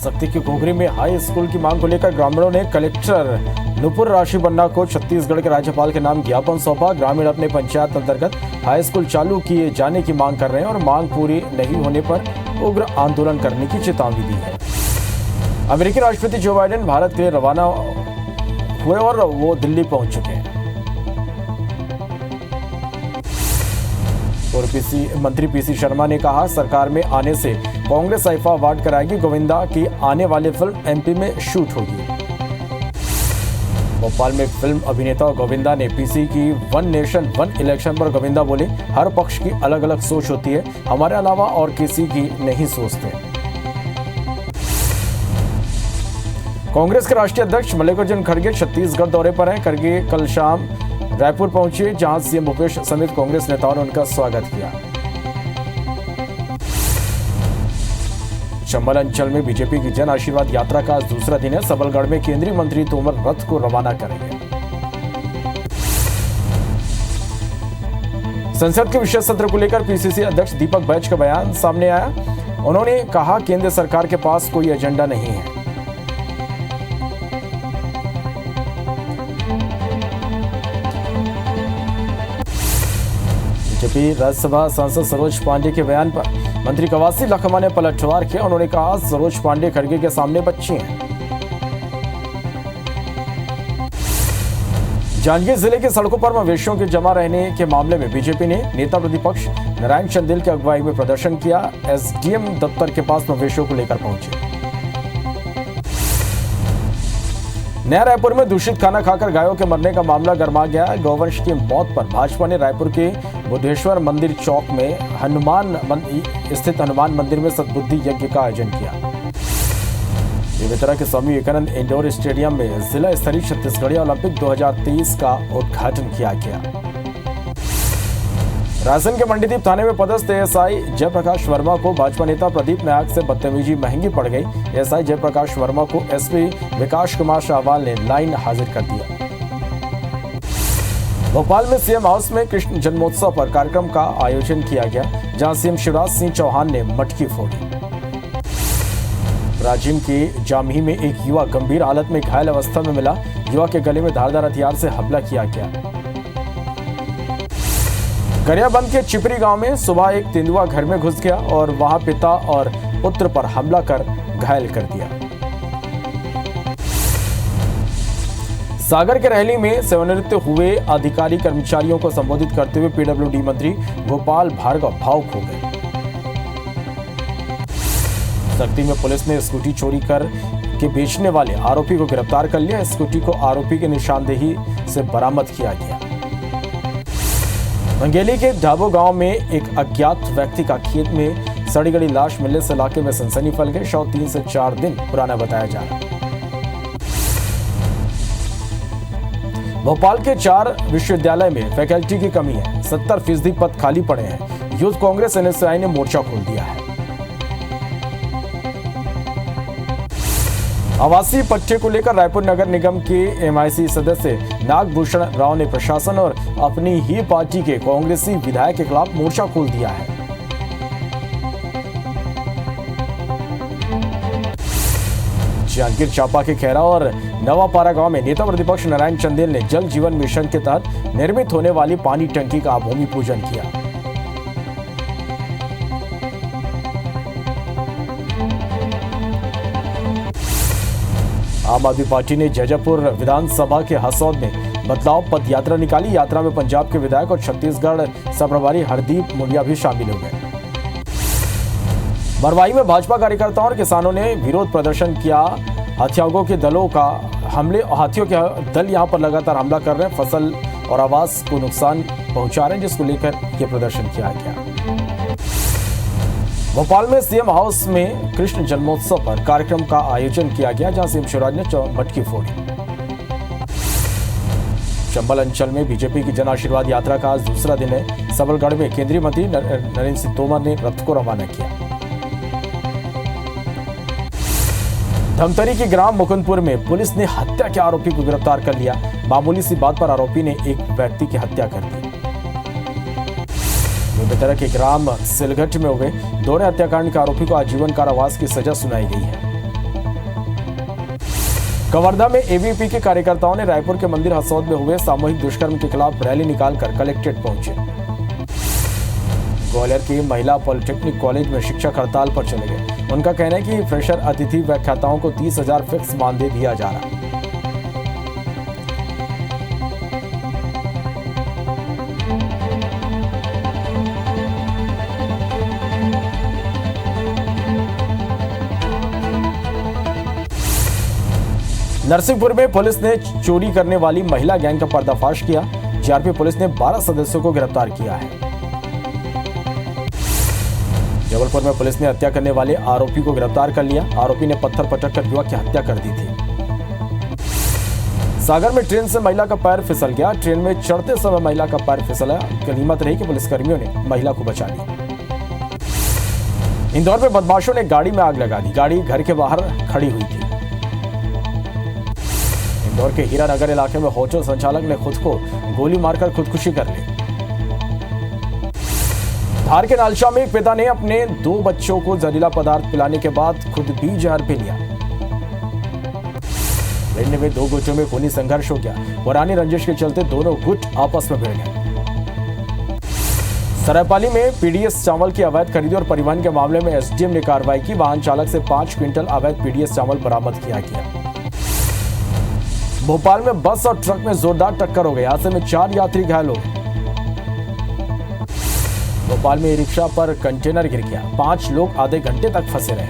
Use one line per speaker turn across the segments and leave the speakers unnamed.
शक्ति की घोघरी में हाई स्कूल की मांग को लेकर ग्रामीणों ने कलेक्टर नुपुर राशि बन्ना को छत्तीसगढ़ के राज्यपाल के नाम ज्ञापन सौंपा। ग्रामीण अपने पंचायत अंतर्गत हाई स्कूल चालू किए जाने की मांग कर रहे हैं और मांग पूरी नहीं होने पर उग्र आंदोलन करने की चेतावनी दी है। अमेरिकी राष्ट्रपति जो बाइडेन भारत के लिए रवाना हुए और वो दिल्ली पहुंच चुके हैं। पूर्व मंत्री पीसी शर्मा ने कहा, सरकार में आने से कांग्रेस आईफा अवार्ड कराएगी। गोविंदा की आने वाली फिल्म एमपी में शूट होगी। भोपाल में फिल्म अभिनेता गोविंदा ने पीसी की वन नेशन वन इलेक्शन पर गोविंदा बोले, हर पक्ष की अलग अलग सोच होती है, हमारे अलावा और किसी की नहीं सोचते। कांग्रेस के राष्ट्रीय अध्यक्ष मल्लिकार्जुन खड़गे छत्तीसगढ़ दौरे पर हैं। खड़गे कल शाम रायपुर पहुंचे, जहां सीएम भूपेश समेत कांग्रेस नेताओं ने उनका स्वागत किया। चंबल अंचल में बीजेपी की जन आशीर्वाद यात्रा का आज दूसरा दिन है। सबलगढ़ में केंद्रीय मंत्री तोमर रथ को रवाना करेंगे। संसद के विशेष सत्र को लेकर पीसीसी अध्यक्ष दीपक बैज का बयान सामने आया। उन्होंने कहा, केंद्र सरकार के पास कोई एजेंडा नहीं है। बीजेपी राज्यसभा सांसद सरोज पांडे के बयान पर मंत्री कवासी लखमा ने पलटवार किया। उन्होंने कहा, सरोज पांडे खड़गे के सामने बच्ची हैं। जांजगीर जिले की सड़कों पर मवेशियों के जमा रहने के मामले में बीजेपी ने नेता प्रतिपक्ष नारायण चंदेल की अगुवाई में प्रदर्शन किया। एसडीएम दफ्तर के पास मवेशियों को लेकर पहुंचे। नया रायपुर में दूषित खाना खाकर गायों के मरने का मामला गर्मा गया। गौवंश की मौत पर भाजपा ने रायपुर के बुद्धेश्वर मंदिर चौक में स्थित हनुमान मंदिर में सद्बुद्धि यज्ञ का आयोजन किया। बेमेतरा के स्वामी विवेकानंद इंडोर स्टेडियम में जिला स्तरीय छत्तीसगढ़ी ओलंपिक 2023 का उद्घाटन किया गया। रायसेन के मंडीदीप थाने में पदस्थ एएसआई जयप्रकाश वर्मा को भाजपा नेता प्रदीप नायक से बदतमीजी महंगी पड़ गई। एएसआई जयप्रकाश वर्मा को एसपी विकास कुमार शाहवाल ने लाइन हाजिर कर दिया। भोपाल में सीएम हाउस में कृष्ण जन्मोत्सव पर कार्यक्रम का आयोजन किया गया, जहां सीएम शिवराज सिंह चौहान ने मटकी फोड़ी। राजिम के जामही में एक युवा गंभीर हालत में घायल अवस्था में मिला। युवा के गले में धारदार हथियार से हमला किया गया। गरियाबंद के चिपरी गांव में सुबह एक तेंदुआ घर में घुस गया और वहां पिता और पुत्र पर हमला कर घायल कर दिया। सागर के रहली में सेवानिवृत्त हुए अधिकारी कर्मचारियों को संबोधित करते हुए पीडब्ल्यूडी मंत्री गोपाल भार्गव भावुक हो गए। शक्ति में पुलिस ने स्कूटी चोरी कर के बेचने वाले आरोपी को गिरफ्तार कर लिया। स्कूटी को आरोपी की निशानदेही से बरामद किया गया। मंगेली के ढाबो गांव में एक अज्ञात व्यक्ति का खेत में सड़ी गली लाश मिलने से इलाके में सनसनी फैल गई। शव 3 से 4 दिन पुराना बताया जा रहा है। भोपाल के 4 विश्वविद्यालय में फैकल्टी की कमी है। 70% पद खाली पड़े हैं। यूथ कांग्रेस एनएसआई ने मोर्चा खोल दिया है। आवासीय पट्टे को लेकर रायपुर नगर निगम के एमआईसी सदस्य नागभूषण राव ने प्रशासन और अपनी ही पार्टी के कांग्रेसी विधायक के खिलाफ मोर्चा खोल दिया है। जांजगीर चांपा के खैरा और नवापारा गांव में नेता प्रतिपक्ष नारायण चंदेल ने जल जीवन मिशन के तहत निर्मित होने वाली पानी टंकी का भूमि पूजन किया। आम आदमी पार्टी ने जैजपुर विधानसभा के हसौद में बदलाव पद यात्रा निकाली। यात्रा में पंजाब के विधायक और छत्तीसगढ़ सह प्रभारी हरदीप मुंडिया भी शामिल हो गए। बरवाई में भाजपा कार्यकर्ताओं और किसानों ने विरोध प्रदर्शन किया। हथियारों के दलों का हमले हाथियों के दल यहां पर लगातार हमला कर रहे हैं, फसल और आवास को नुकसान पहुंचा रहे हैं, जिसको लेकर यह प्रदर्शन किया गया। भोपाल में सीएम हाउस में कृष्ण जन्मोत्सव पर कार्यक्रम का आयोजन किया गया, जहां सीएम शिवराज ने मटकी फोड़ी। चंबल अंचल में बीजेपी की जन आशीर्वाद यात्रा का आज दूसरा दिन है। सबलगढ़ में केंद्रीय मंत्री नरेंद्र सिंह तोमर ने रथ को रवाना किया। धमतरी के ग्राम मुकुंदपुर में पुलिस ने हत्या के आरोपी को गिरफ्तार कर लिया। मामूली सी बात पर आरोपी ने एक व्यक्ति की हत्या कर दी। बेमेतरा के ग्राम सिलघट में हुए दोहरे हत्याकांड के आरोपी को आजीवन कारावास की सजा सुनाई गई है। कवर्धा में एबीवीपी के कार्यकर्ताओं ने रायपुर के मंदिर हसौद में हुए सामूहिक दुष्कर्म के खिलाफ रैली निकालकर कलेक्ट्रेट पहुंचे। ग्वालियर की महिला पॉलिटेक्निक कॉलेज में शिक्षक हड़ताल पर चले गए। उनका कहना है कि फ्रेशर अतिथि व्याख्याताओं को 30,000 फिक्स मानदेय दिया जा रहा है। नरसिंहपुर में पुलिस ने चोरी करने वाली महिला गैंग का पर्दाफाश किया। जीआरपी पुलिस ने 12 सदस्यों को गिरफ्तार किया है। जबलपुर में पुलिस ने हत्या करने वाले आरोपी को गिरफ्तार कर लिया। आरोपी ने पत्थर पटक कर युवक की हत्या कर दी थी। सागर में ट्रेन से महिला का पैर फिसल गया। ट्रेन में चढ़ते समय महिला का पैर फिसला। गनीमत रही कि पुलिसकर्मियों ने महिला को बचा लिया। इंदौर में बदमाशों ने गाड़ी में आग लगा दी। गाड़ी घर के बाहर खड़ी हुई थी। इंदौर के हीरानगर इलाके में होटल संचालक ने खुद को गोली मारकर खुदकुशी कर ली। धार के नालचा में एक पिता ने अपने 2 बच्चों को जहरीला पदार्थ पिलाने के बाद खुद भी जहर पी लिया। भिंड में 2 गुटों में खूनी संघर्ष हो गया। पुरानी रंजिश के चलते दोनों गुट आपस में भिड़ गए। सरायपाली में पीडीएस चावल की अवैध खरीदी और परिवहन के मामले में एसडीएम ने कार्रवाई की। वाहन चालक से 5 क्विंटल अवैध पीडीएस चावल बरामद किया गया। भोपाल में बस और ट्रक में जोरदार टक्कर हो गई। हादसे में 4 यात्री घायल हो गए। भोपाल में रिक्शा पर कंटेनर गिर गया। 5 लोग आधे घंटे तक फंसे रहे।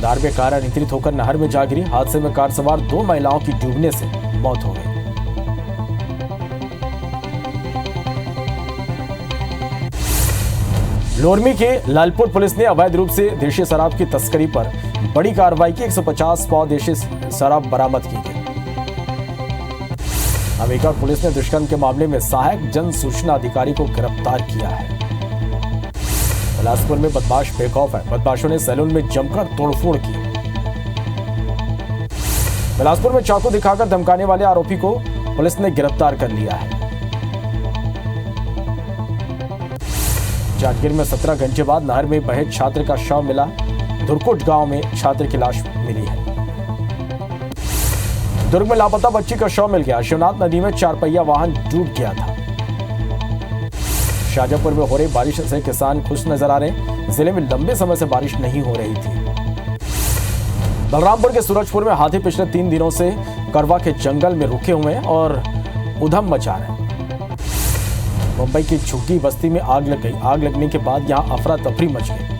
धार में कार अनियंत्रित होकर नहर में जा गिरी। हादसे में कार सवार 2 महिलाओं की डूबने से मौत हो गई। लोरमी के लालपुर पुलिस ने अवैध रूप से देशी शराब की तस्करी पर बड़ी कार्रवाई की। 150 पाव देशी शराब बरामद की गई। अमेरिका पुलिस ने दुष्कर्म के मामले में सहायक जन सूचना अधिकारी को गिरफ्तार किया है। बिलासपुर में बदमाश बेखौफ है। बदमाशों ने सैलून में जमकर तोड़फोड़ की। बिलासपुर में चाकू दिखाकर धमकाने वाले आरोपी को पुलिस ने गिरफ्तार कर लिया है। जांजगीर में 17 घंटे बाद नहर में बहे छात्र का शव मिला। धुरकुट गांव में छात्र की लाश मिली है। दुर्ग में लापता बच्ची का शव मिल गया। शिवनाथ नदी में 4 पहिया वाहन डूब गया था। शाजापुर में हो रही बारिश से किसान खुश नजर आ रहे। जिले में लंबे समय से बारिश नहीं हो रही थी। बलरामपुर के सूरजपुर में हाथी पिछले 3 दिनों से करवा के जंगल में रुके हुए हैं और उधम मचा रहे हैं। मुंबई की झुग्गी बस्ती में आग लग गई। आग लगने के बाद यहां अफरा तफरी मच गई।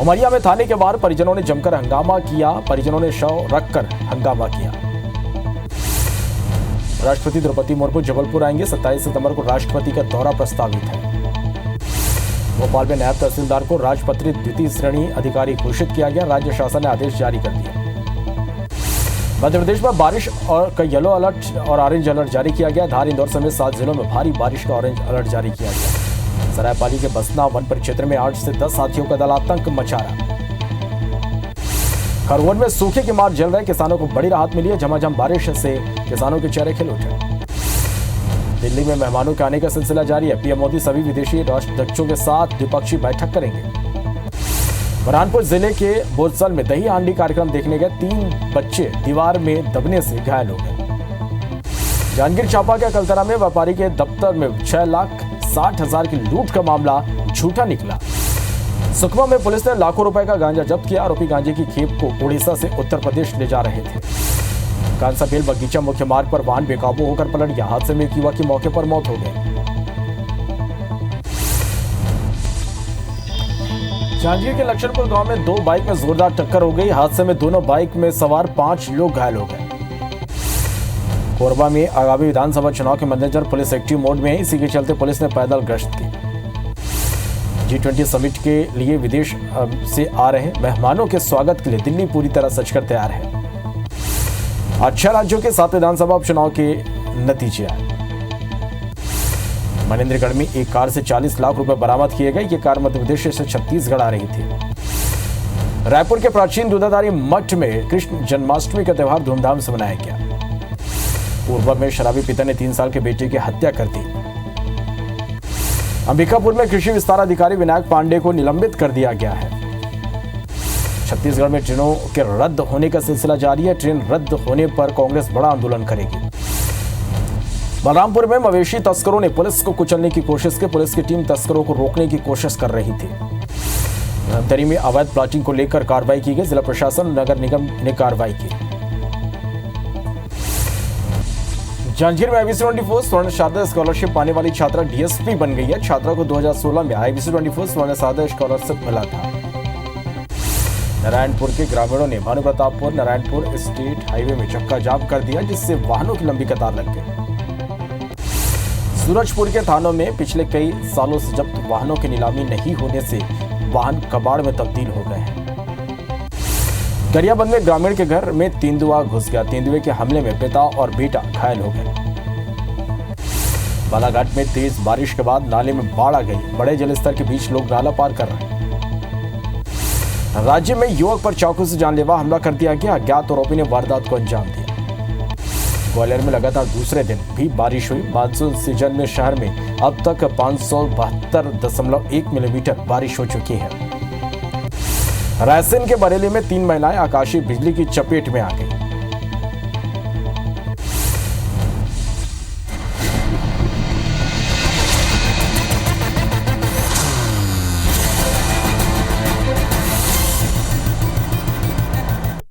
उमरिया में थाने के बाहर परिजनों ने जमकर हंगामा किया। परिजनों ने शव रखकर हंगामा किया। राष्ट्रपति द्रौपदी मुर्मू जबलपुर आएंगे। 27 सितंबर को राष्ट्रपति का दौरा प्रस्तावित है। भोपाल में नायब तहसीलदार को राजपत्रित द्वितीय श्रेणी अधिकारी घोषित किया गया। राज्य शासन ने आदेश जारी कर दिया। मध्य प्रदेश में बारिश और का येलो अलर्ट और ऑरेंज अलर्ट जारी किया गया। धार इंदौर समेत 7 जिलों में भारी बारिश का ऑरेंज अलर्ट जारी किया गया। सरायपाली के बसना वन परिक्षेत्र में 8 से 10 हाथियों का दल आतंक मचा रहा। खरगोन में सूखे की मार झेल रहे किसानों को बड़ी राहत मिली है। झमाझम बारिश से किसानों के चेहरे खिल उठे। दिल्ली में मेहमानों के आने का सिलसिला जारी है। पीएम मोदी सभी विदेशी राष्ट्राध्यक्षों के साथ द्विपक्षीय बैठक करेंगे। बुरहानपुर जिले के बोरसल में दही हांडी कार्यक्रम देखने गए 3 बच्चे दीवार में दबने से घायल हो गए। जांजगीर चांपा के अकलतरा में व्यापारी के दफ्तर में 6,60,000 की लूट का मामला झूठा निकला। सुकमा में पुलिस ने लाखों रुपए का गांजा जब्त किया। आरोपी गांजे की खेप को उड़ीसा से उत्तर प्रदेश ले जा रहे थे। कांसाबेल बगीचा मुख्य मार्ग पर वाहन बेकाबू होकर पलट गया। हादसे में एक युवक की मौके पर मौत हो गई। जांजगीर के लक्ष्मणपुर गांव में 2 बाइक में जोरदार टक्कर हो गई। हादसे में दोनों बाइक में सवार 5 लोग घायल हो गए। कोरबा में आगामी विधानसभा चुनाव के मद्देनजर पुलिस एक्टिव मोड में है। इसी के चलते पुलिस ने पैदल गश्त की। G20 समिट के लिए विदेश से आ रहे मेहमानों के स्वागत के लिए दिल्ली पूरी तरह सजकर तैयार है। आज 6 राज्यों के 7 विधानसभा उपचुनाव के नतीजे आए। मनेंद्रगढ़ में एक कार से 40 लाख रुपए बरामद किए गए। ये कार मध्य प्रदेश से छत्तीसगढ़ आ रही थी। रायपुर के प्राचीन दूधाधारी मठ में कृष्ण जन्माष्टमी का त्यौहार धूमधाम से मनाया गया। पूर्व में शराबी पिता ने 3 साल के बेटे की हत्या कर दी। अंबिकापुर में कृषि विस्तार अधिकारी विनायक पांडे को निलंबित कर दिया गया है। छत्तीसगढ़ में ट्रेनों के रद्द होने का सिलसिला जारी है। ट्रेन रद्द होने पर कांग्रेस बड़ा आंदोलन करेगी। बलरामपुर में मवेशी तस्करों ने पुलिस को कुचलने की कोशिश की। पुलिस की टीम तस्करों को रोकने की कोशिश कर रही थी। धमतरी में अवैध प्लाटिंग को लेकर कार्रवाई की गई। जिला प्रशासन नगर निगम ने कार्रवाई की। जांजगीर में आईबीसी 24 स्वर्ण साधना स्कॉलरशिप पाने वाली छात्रा डीएसपी बन गई है। छात्रा को 2016 में आईबीसी 24 स्वर्ण साधना स्कॉलरशिप मिला था। नारायणपुर के ग्रामीणों ने भानु प्रतापपुर नारायणपुर स्टेट हाईवे में चक्का जाम कर दिया, जिससे वाहनों की लंबी कतार लग गई। सूरजपुर के थानों में पिछले कई सालों से जब्त वाहनों की नीलामी नहीं होने से वाहन कबाड़ में तब्दील हो गए हैं। गरियाबंद में ग्रामीण के घर में तेंदुआ घुस गया। तेंदुए के हमले में पिता और बेटा घायल हो गए। बालाघाट में तेज बारिश के बाद नाले में बाढ़ आ गई। बड़े जलस्तर के बीच लोग नाला पार कर रहे हैं। राज्य में युवक पर चाकू से जानलेवा हमला कर दिया गया। अज्ञात आरोपी ने वारदात को अंजाम दिया। ग्वालियर में लगातार दूसरे दिन भी बारिश हुई। मानसून सीजन में शहर में अब तक 572.1 मिलीमीटर बारिश हो चुकी है। रायसेन के बरेली में 3 महिलाएं आकाशीय बिजली की चपेट में आ गई।